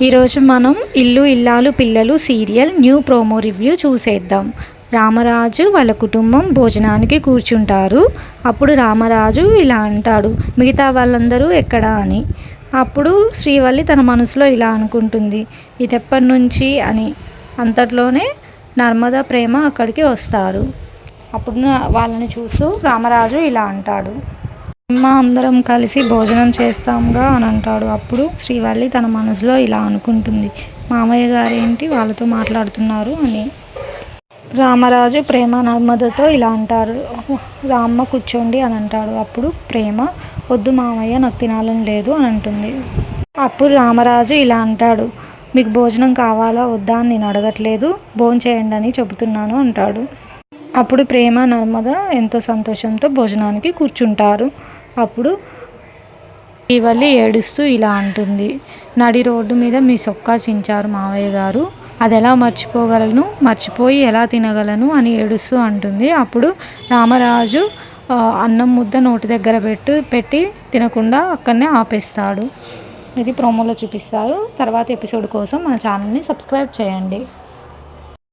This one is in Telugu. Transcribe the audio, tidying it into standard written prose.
ఈరోజు మనం ఇల్లు ఇల్లాలు పిల్లలు సీరియల్ న్యూ ప్రోమో రివ్యూ చూసేద్దాం. రామరాజు వాళ్ళ కుటుంబం భోజనానికి కూర్చుంటారు. అప్పుడు రామరాజు ఇలా అంటాడు, మిగతా వాళ్ళందరూ ఎక్కడా అని. అప్పుడు శ్రీవల్లి తన మనసులో ఇలా అనుకుంటుంది, ఇదెప్పటి నుంచి అని. అంతట్లోనే నర్మద ప్రేమ అక్కడికి వస్తారు. అప్పుడు వాళ్ళని చూస్తూ రామరాజు ఇలా అంటాడు, అమ్మ అందరం కలిసి భోజనం చేస్తాంగా అని అంటాడు. అప్పుడు శ్రీవల్లి తన మనసులో ఇలా అనుకుంటుంది, మామయ్య గారేంటి వాళ్ళతో మాట్లాడుతున్నారు అని. రామరాజు ప్రేమ నర్మదతో ఇలా అంటారు, రామ్మ కూర్చోండి అని అంటాడు. అప్పుడు ప్రేమ, వద్దు మామయ్య నాకు తినాలని లేదు అని అంటుంది. అప్పుడు రామరాజు ఇలా అంటాడు, మీకు భోజనం కావాలా వద్దా అని నేను అడగట్లేదు, భోంచేయండి అని చెబుతున్నాను అంటాడు. అప్పుడు ప్రేమ నర్మద ఎంతో సంతోషంతో భోజనానికి కూర్చుంటారు. అప్పుడు శ్రీవల్లి ఏడుస్తూ ఇలా అంటుంది, నడి రోడ్డు మీద మీ సొక్కా చించారు మావయ్య గారు, అది ఎలా మర్చిపోగలను, మర్చిపోయి ఎలా తినగలను అని ఏడుస్తూ అంటుంది. అప్పుడు రామరాజు అన్నం ముద్ద నోటి దగ్గర పెట్టి తినకుండా అక్కడనే ఆపేస్తాడు. ఇది ప్రోమోలో చూపిస్తారు. తర్వాత ఎపిసోడ్ కోసం మన ఛానల్ని సబ్స్క్రైబ్ చేయండి.